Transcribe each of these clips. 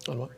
On what?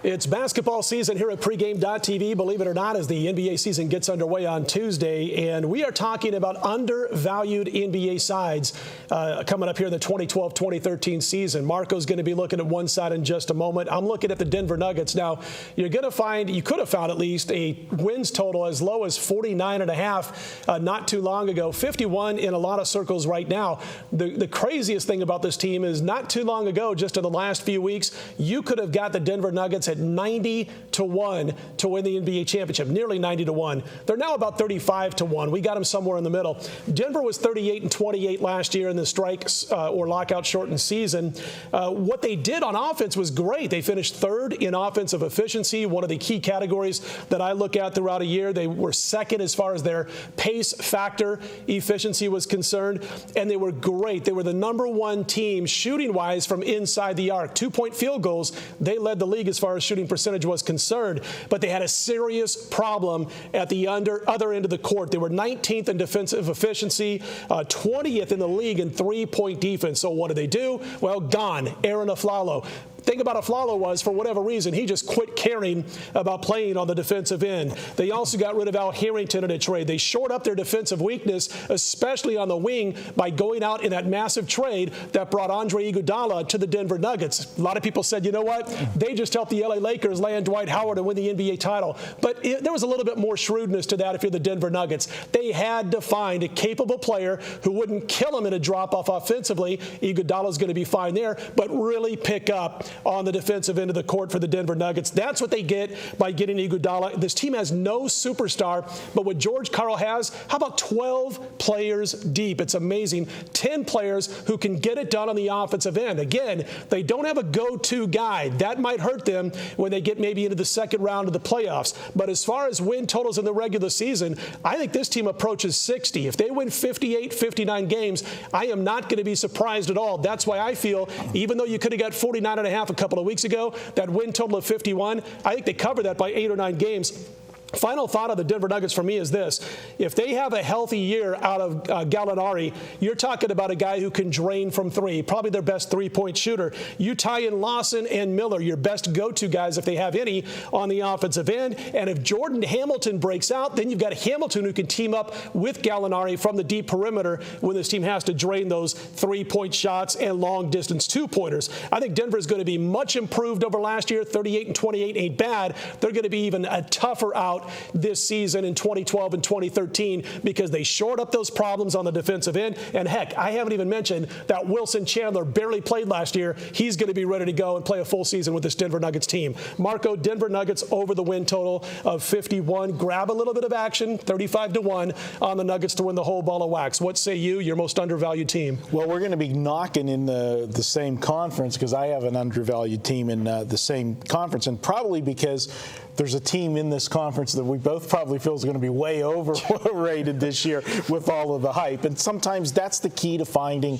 It's basketball season here at pregame.tv, believe it or not, as the NBA season gets underway on Tuesday. And we are talking about undervalued NBA sides coming up here in the 2012-2013 season. Marco's going to be looking at one side in just a moment. I'm looking at the Denver Nuggets. Now, you could have found at least a wins total as low as 49.5 not too long ago. 51 in a lot of circles right now. The craziest thing about this team is not too long ago, just in the last few weeks, you could have got the Denver Nuggets at 90-1 to win the NBA championship, nearly 90-1. They're now about 35-1. We got them somewhere in the middle. Denver was 38-28 last year in the strikes or lockout shortened season. What they did on offense was great. They finished third in offensive efficiency, one of the key categories that I look at throughout a year. They were second as far as their pace factor efficiency was concerned, and they were great. They were the number one team shooting-wise from inside the arc. 2-point field goals, they led the league as far as shooting percentage was concerned, but they had a serious problem at the other end of the court. They were 19th in defensive efficiency, 20th in the league in three-point defense. So what did they do? Well, gone. Aaron Aflalo. Thing about Aflalo was, for whatever reason, he just quit caring about playing on the defensive end. They also got rid of Al Harrington in a trade. They shored up their defensive weakness, especially on the wing, by going out in that massive trade that brought Andre Iguodala to the Denver Nuggets. A lot of people said, you know what? They just helped the LA Lakers land Dwight Howard and win the NBA title. But there was a little bit more shrewdness to that if you're the Denver Nuggets. They had to find a capable player who wouldn't kill them in a drop-off offensively. Iguodala's going to be fine there, but really pick up on the defensive end of the court for the Denver Nuggets. That's what they get by getting Iguodala. This team has no superstar, but what George Karl has, how about 12 players deep? It's amazing. 10 players who can get it done on the offensive end. Again, they don't have a go-to guy. That might hurt them when they get maybe into the second round of the playoffs. But as far as win totals in the regular season, I think this team approaches 60. If they win 58, 59 games, I am not going to be surprised at all. That's why I feel, even though you could have got 49.5 a couple of weeks ago, that win total of 51, I think they cover that by 8 or 9 games. Final thought of the Denver Nuggets for me is this. If they have a healthy year out of Gallinari, you're talking about a guy who can drain from three, probably their best three-point shooter. You tie in Lawson and Miller, your best go-to guys, if they have any, on the offensive end. And if Jordan Hamilton breaks out, then you've got Hamilton who can team up with Gallinari from the deep perimeter when this team has to drain those three-point shots and long-distance two-pointers. I think Denver is going to be much improved over last year. 38-28 ain't bad. They're going to be even a tougher out this season in 2012 and 2013 because they shored up those problems on the defensive end. And heck, I haven't even mentioned that Wilson Chandler barely played last year. He's going to be ready to go and play a full season with this Denver Nuggets team. Marco, Denver Nuggets over the win total of 51. Grab a little bit of action, 35-1 on the Nuggets to win the whole ball of wax. What say you, your most undervalued team? Well, we're going to be knocking in the same conference because I have an undervalued team in the same conference, and probably because there's a team in this conference that we both probably feel is going to be way overrated this year with all of the hype. And sometimes that's the key to finding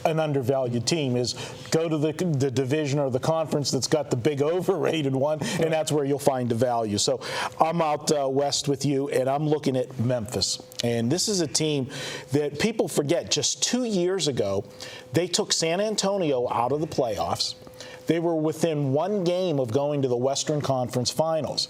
an undervalued team is go to the division or the conference that's got the big overrated one, and that's where you'll find the value. So I'm out west with you, and I'm looking at Memphis. And this is a team that people forget. Just 2 years ago, they took San Antonio out of the playoffs. They were within one game of going to the Western Conference Finals.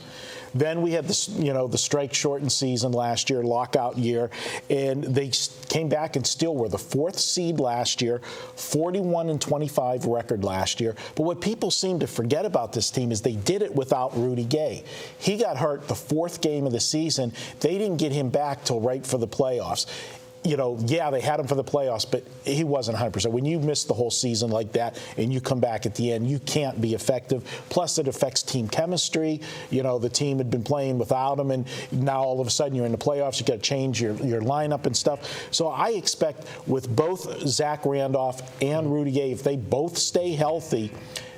Then we had the strike-shortened season last year, lockout year, and they came back and still were the 4th seed last year, 41-25 record last year. But what people seem to forget about this team is they did it without Rudy Gay. He got hurt the 4th game of the season. They didn't get him back till right for the playoffs. Yeah, they had him for the playoffs, but he wasn't 100%. When you miss the whole season like that and you come back at the end, you can't be effective. Plus, it affects team chemistry. The team had been playing without him, and now all of a sudden you're in the playoffs. You got to change your lineup and stuff. So I expect with both Zach Randolph and Rudy Gay, if they both stay healthy,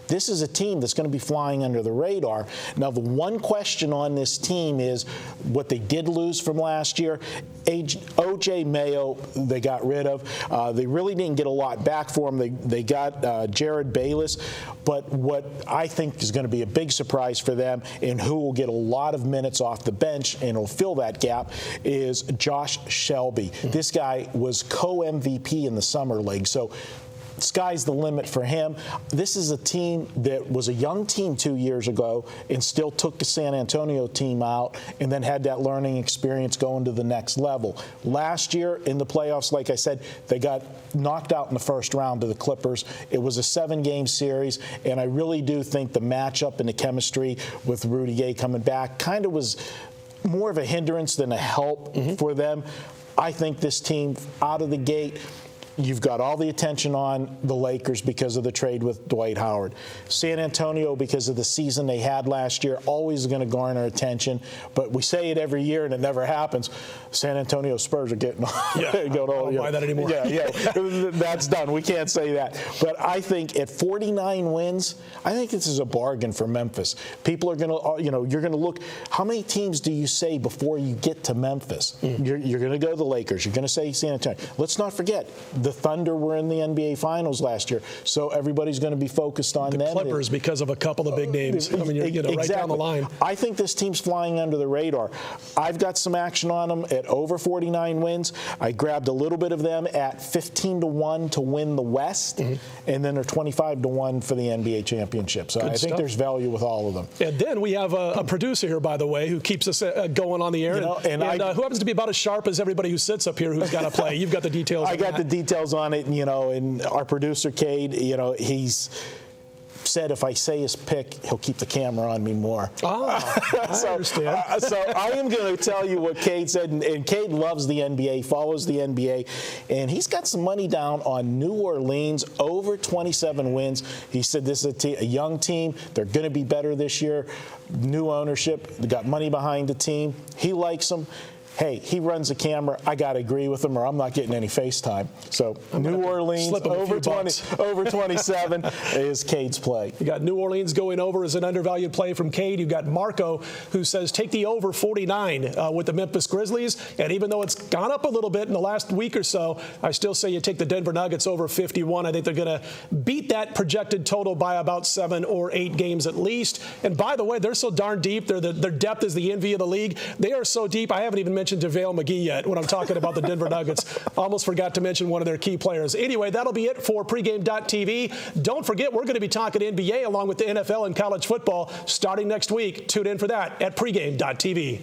this is a team that's going to be flying under the radar. Now, the one question on this team is what they did lose from last year. O.J. Mayo, they got rid of. They really didn't get a lot back for him. They got Jared Bayless. But what I think is going to be a big surprise for them, and who will get a lot of minutes off the bench and will fill that gap, is Josh Shelby. This guy was co-MVP in the Summer League. So sky's the limit for him. This is a team that was a young team 2 years ago and still took the San Antonio team out and then had that learning experience going to the next level. Last year in the playoffs, like I said, they got knocked out in the first round to the Clippers. It was a 7-game series, and I really do think the matchup and the chemistry with Rudy Gay coming back kind of was more of a hindrance than a help for them. I think this team out of the gate, you've got all the attention on the Lakers because of the trade with Dwight Howard. San Antonio, because of the season they had last year, always going to garner attention. But we say it every year and it never happens. San Antonio Spurs are getting I don't buy that anymore. Yeah, that's done. We can't say that. But I think at 49 wins, I think this is a bargain for Memphis. People are going to, you're going to look, how many teams do you say before you get to Memphis? You're going to go to the Lakers. You're going to say San Antonio. Let's not forget, the Thunder were in the NBA Finals last year, so everybody's going to be focused on them. The Clippers, because of a couple of big names. I mean, you're right down the line. I think this team's flying under the radar. I've got some action on them at over 49 wins. I grabbed a little bit of them at 15-1 to win the West, and then they're 25-1 for the NBA championship. So I think there's value with all of them. And then we have a producer here, by the way, who keeps us going on the air, and who happens to be about as sharp as everybody who sits up here who's got to play. You've got the details. I got the details on it, and our producer Cade, he's said if I say his pick, he'll keep the camera on me more. I understand. So I am going to tell you what Cade said, and Cade loves the NBA, follows the NBA, and he's got some money down on New Orleans, over 27 wins. He said this is a young team. They're going to be better this year. New ownership. They got money behind the team. He likes them. Hey, he runs the camera. I got to agree with him, or I'm not getting any FaceTime. So New Orleans over 27 is Cade's play. You got New Orleans going over as an undervalued play from Cade. You've got Marco, who says take the over 49 with the Memphis Grizzlies. And even though it's gone up a little bit in the last week or so, I still say you take the Denver Nuggets over 51. I think they're going to beat that projected total by about 7 or 8 games at least. And by the way, they're so darn deep. Their depth is the envy of the league. They are so deep. I haven't even mentioned JaVale McGee yet when I'm talking about the Denver Nuggets. Almost forgot to mention one of their key players. Anyway, that'll be it for pregame.tv. Don't forget, we're going to be talking NBA along with the NFL and college football starting next week. Tune in for that at pregame.tv.